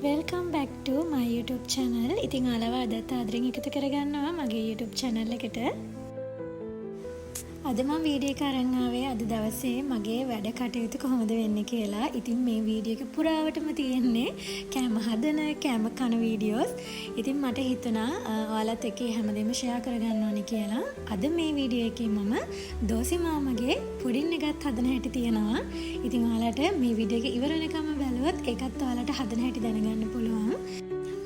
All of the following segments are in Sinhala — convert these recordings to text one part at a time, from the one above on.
Welcome back to my YouTube channel. ඉතින් ඔයාලව අදත් ආදරෙන් එකතු කරගන්නවා මගේ YouTube channel එකට. අද මම වීඩියෝ එක අරන් ආවේ අද දවසේ මගේ වැඩ කටයුතු කොහොමද වෙන්නේ කියලා. ඉතින් මේ වීඩියෝ එක පුරාවටම තියෙන්නේ කෑම හදන කෑම කන වීඩියෝස්. ඉතින් මට හිතුණා ඔයාලත් එක්ක හැමදේම ෂෙයා කරගන්න ඕනේ කියලා. අද මේ වීඩියෝ එකේ මම දෝසි මාමගේ පුඩින් එකක් හදන හැටි තියනවා. ඉතින් ඔයාලට මේ වීඩියෝ එක ඉවර වෙනකම් බලුවොත් ඒකත් ඔයාලට හදන හැටි දැනගන්න පුළුවන්.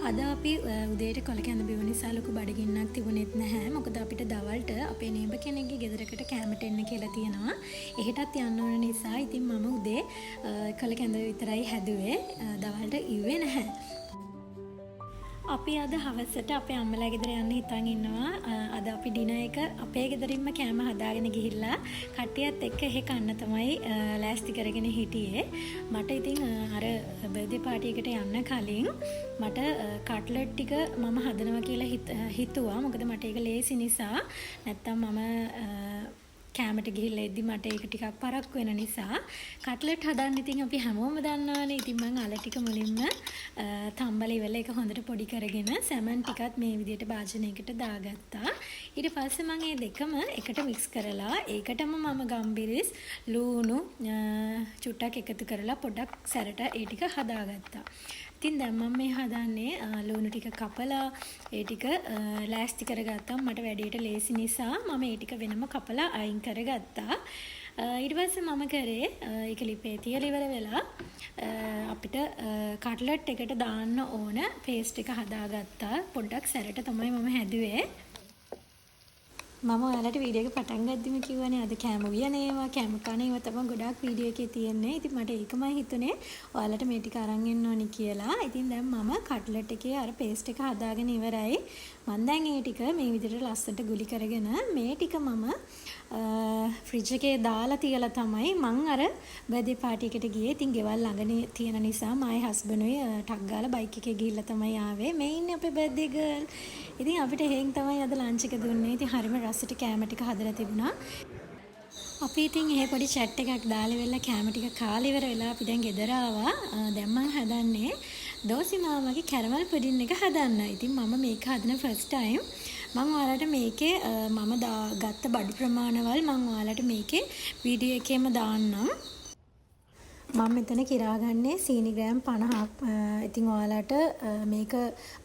අද අපි උදේට කොල කැඳ බිව නිසා ලොකු බඩගින්නක් තිබුණෙත් නැහැ. මොකද අපිට දවල්ට අපේ නේබර් කෙනෙක්ගේ ගෙදරකට කැමට එන්න කියලා තියෙනවා. එහෙටත් යන්න ඕන නිසා ඉතින් මම උදේ කොල කැඳ විතරයි හැදුවේ. දවල්ට ඉුවේ නැහැ. අපි අද හවසට අපේ අම්මලා ගෙදර යන්න හිතන් ඉන්නවා. අද අපි ඩිනර් එක අපේ ගෙදරින්ම කෑම හදාගෙන ගිහිල්ලා කට්ටියත් එක්ක එහෙ කන්න තමයි ලෑස්ති කරගෙන හිටියේ. මට ඉතින් අර බර්ත්ඩේ පාටි එකට යන්න කලින් මට කට්ලට් ටික මම හදනවා කියලා හිතුවා. මොකද මට ඒක ලේසි නිසා. නැත්තම් මම කැමට ගිහිල්ලා එද්දි මට ඒක ටිකක් පරක්කු වෙන නිසා කට්ලට් හදන්න ඉතින් අපි හැමෝම දන්නවනේ. ඉතින් මම අල ටික මුලින්ම තම්බලා ඉවරලා ඒක හොඳට පොඩි කරගෙන සැමන් ටිකත් මේ විදිහට භාජනයකට දාගත්තා. ඊට පස්සේ මම මේ දෙකම එකට මික්ස් කරලා ඒකටම මම ගම්බිරිස් ලූණු චුට්ටක් එකතු කරලා පොඩක් සැරට ඒ ටික හදාගත්තා. ඉතින් දැන් මම මේ හදන්නේ ලුණු ටික කපලා ඒ ටික ලෑස්ති කරගත්තා. මට වැඩේට ලේසි නිසා මම ඒ ටික වෙනම කපලා අයින් කරගත්තා. ඊට පස්සේ මම කරේ ඒක ලිපේ තියලා ඉවර වෙලා අපිට කට්ලට් එකට දාන්න ඕන පේස්ට් එක හදාගත්තා. පොඩ්ඩක් සැරට තමයි මම හැදුවේ. මම ඔයාලට වීඩියෝ එක පටන් ගද්දිම කිව්වනේ අද කෑම වියන ඒවා කෑම කන ඒවා තමයි ගොඩාක් වීඩියෝ එකේ තියෙන්නේ. ඉතින් මට ඒකමයි හිතුනේ ඔයාලට මේ ටික අරන් එන්න ඕනි කියලා. ඉතින් දැන් මම කට්ලට් එකේ අර පේස්ට් එක හදාගෙන ඉවරයි. මම දැන් මේ ටික මේ විදිහට ලස්සනට ගුලි කරගෙන මේ ටික මම ෆ්‍රිජ් එකේ දාලා තියලා තමයි මං අර බර්ත්ඩේ පාටි එකට ගියේ. ඉතින් ගෙවල් ළඟනේ තියෙන නිසා මයි හස්බන්ඩ්ුයි ටක් ගාලා බයික් එකේ ගිහිල්ලා තමයි ආවේ. මේ ඉන්නේ අපේ බර්ත්ඩේ ගර්ල්. ඉතින් අපිට හේන් තමයි අද ලන්ච් එක දුන්නේ. ඉතින් හරිම රසට කෑම ටික හදලා තිබුණා. අපි ඉතින් එහෙ පොඩි chat එකක් දාලා ඉවරලා කෑම ටික කාලා ඉවර වෙලා අපි දැන් ගෙදර ආවා. දැන් මම හදන්නේ දෝසි මාමගේ කැරමල් පුඩින් එක හදන්න. ඉතින් මම මේක හදන ෆස්ට් ටයිම්. මම ඔයාලට මේකේ මම ගත්ත බඩු ප්‍රමාණවල් මම ඔයාලට මේකේ වීඩියෝ එකේම දාන්නම්. මම මෙතන කිරා ගන්නේ සීනි ග්‍රෑම් 50ක්. ඉතින් ඔයාලට මේක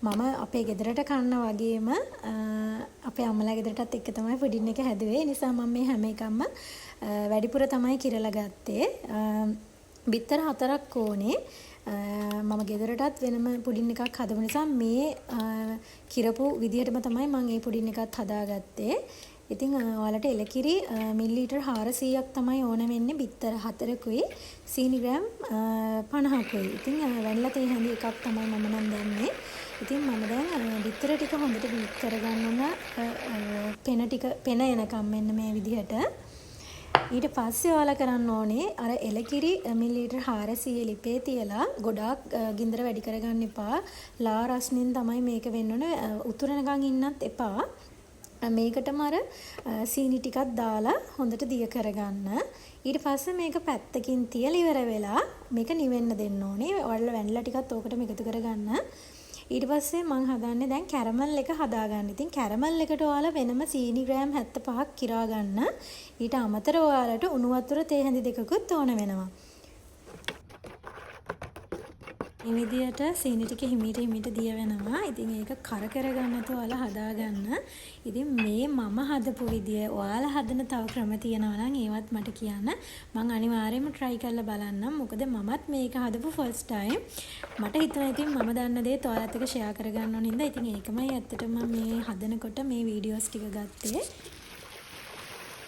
මම අපේ ගෙදරට කන්න වගේම අපේ අම්මලා ගෙදරටත් එක්ක තමයි පුඩින් එක හැදුවේ. ඒ නිසා මම මේ හැම එකක්ම වැඩිපුර තමයි කිරලා ගත්තේ. බිත්තර 4ක් ඕනේ. මම ගෙදරටත් වෙනම පුඩින් එකක් හදපු නිසා මේ කිරපු විදිහටම තමයි මම මේ පුඩින් එකත් හදාගත්තේ. ඉතින් ඔයාලට එලකිරි මිලිලීටර් 400ක් තමයි ඕන වෙන්නේ. බිත්තර 4කුයි සීනි ග්‍රෑම් 50කුයි. ඉතින් වැනිලා තේ හැඳි එකක් තමයි මම නම් දැම්මේ. ඉතින් මම දැන් බිත්තර ටික හොඳට බීට් කරගන්න ඕන පෙන එනකම් මෙන්න මේ විදිහට. ඊට පස්සේ ඔයාලා කරන්න ඕනේ අර එලකිරි මිලිලීටර් 400 ලිපේ තියලා ගොඩාක් ගින්දර වැඩි කරගන්න එපා. ලා රස්නින් තමයි මේක වෙන්න ඕනේ. උතුරනකන් ඉන්නත් එපා. මේකටම අර සීනි ටිකක් දාලා හොඳට දිය කරගන්න. ඊට පස්සේ මේක පැත්තකින් තියලා ඉවර වෙලා මේක නිවෙන්න දෙන්න ඕනේ. ඔයාලා වැනිලා ටිකත් ඕකටම එකතු කරගන්න. ඊට පස්සේ මම හදන්නේ දැන් කැරමල් එක හදාගන්න. ඉතින් කැරමල් එකට ඔයාලා වෙනම සීනි ග්‍රෑම් 75ක් කිරා ගන්න. ඊට අමතරව ඔයාලට උණු වතුර තේ හැඳි දෙකකුත් ඕන වෙනවා. මේ විදියට සීනි ටික හිමීට දිය වෙනවා. ඉතින් ඒක කර කරගන්නත් ඔයාලා හදාගන්න. ඉතින් මේ මම හදපු විදිය ඔයාලා හදන තව ක්‍රම තියෙනවා නම් ඒවත් මට කියන්න. මම අනිවාර්යයෙන්ම try කරලා බලන්නම්. මොකද මමත් මේක හදපු first time. මට හිතුණා ඉතින් මම දන්න දේත් ඔයාලත් එක්ක share කරගන්න ඕන හින්දා ඉතින් ඒකමයි ඇත්තටම මේ හදනකොට මේ වීඩියෝස් ටික ගත්තේ.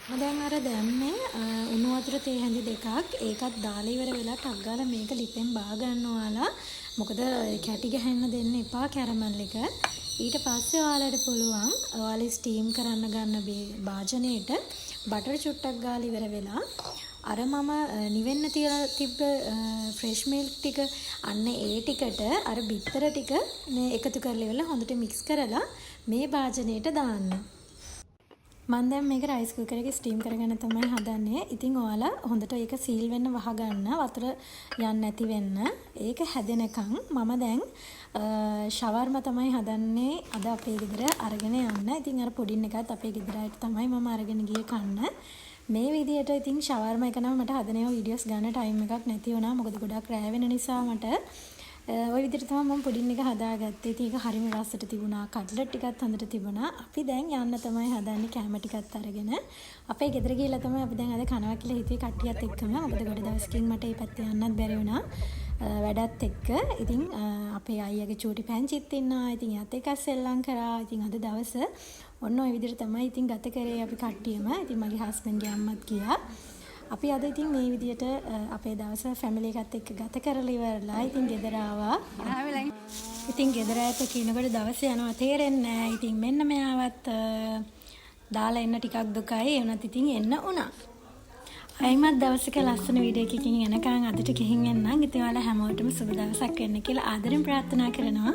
මම දැන් අර දැම්මේ උණු වතුර තේ හැඳි දෙකක්. ඒකත් දාලා ඉවර වෙලා ටක් ගාලා මේක ලිපෙන් බා ගන්න ඔයාලා. මොකද කැටි ගහන්න දෙන්න එපා කැරමල් එක. ඊට පස්සේ ඔයාලට පුළුවන් ඔයාලා ස්ටීම් කරන්න ගන්න භාජනයේට බටර් චුට්ටක් ගාලා ඉවර වෙලා අර මම නිවෙන්න තියලා තිබ්බ ෆ්‍රෙෂ් මිල්ක් ටික අන්න ඒ ටිකට අර බිත්තර ටික මේ එකතු කරලා ඉවරලා හොඳට මික්ස් කරලා මේ භාජනයේට දාන්න. මම දැන් මේක රයිස් කුකර් එකේ ස්ටීම් කරගෙන තමයි හදන්නේ. ඉතින් ඔයාලා හොඳට ඒක සීල් වෙන්න වහගන්න වතුර යන්නේ නැති වෙන්න. ඒක හැදෙනකන් මම දැන් ෂවර්ම තමයි හදන්නේ අද අපේ ගෙදර අරගෙන යන්න. ඉතින් අර පුඩින් එකත් අපේ ගෙදරට තමයි මම අරගෙන ගියේ කන්න. මේ විදියට ඉතින් ෂවර්ම එක නම් මට හදන ඒවා වීඩියෝස් ගන්න ටයිම් එකක් නැති වුණා. මොකද ගොඩක් රෑ වෙන නිසා මට ওই විදිහට තමයි මම පුඩින් එක හදාගත්තේ. ඉතින් ඒක හරිම රසට තිබුණා. කට්ලට් ටිකත් හොඳට තිබුණා. අපි දැන් යන්න තමයි හදන්නේ කැම ටිකත් අරගෙන. අපේ ගෙදර ගිහලා තමයි අපි දැන් අද කනවා කියලා හිතුවේ කට්ටියත් එක්කම. මොකද ගොඩ දවසකින් මට මේ පැත්තේ යන්නත් බැරි වුණා. වැඩත් එක්ක. ඉතින් අපේ අයියාගේ චූටි පැංචිත් ඉන්නවා. ඉතින් යත් එකක් සෙල්ලම් කරා. ඉතින් අද දවස ඔන්න ওই විදිහට තමයි ඉතින් ගත කරේ අපි කට්ටියම. ඉතින් මගේ හස්බන්ඩ්ගේ අම්මත් ගියා. අපි අද ඉතින් මේ විදියට අපේ දවස ෆැමිලි එකත් එක්ක ගත කරලා ඉවරලා ඉතින් ගෙදර ආවා. ඉතින් ගෙදර ඇත කිනකොට දවස යනවා තේරෙන්නේ නැහැ. ඉතින් මෙන්න මෙයාවත් දාලා එන්න ටිකක් දුකයි. ඒ වුණත් ඉතින් එන්න උනා. අයිමත් දවසක ලස්සන වීඩියෝ එකකින් එනකන් අදට ගිහින් එන්නම්. ඉතින් ඔයාලා හැමෝටම සුබ දවසක් වෙන්න කියලා ආදරෙන් ප්‍රාර්ථනා කරනවා.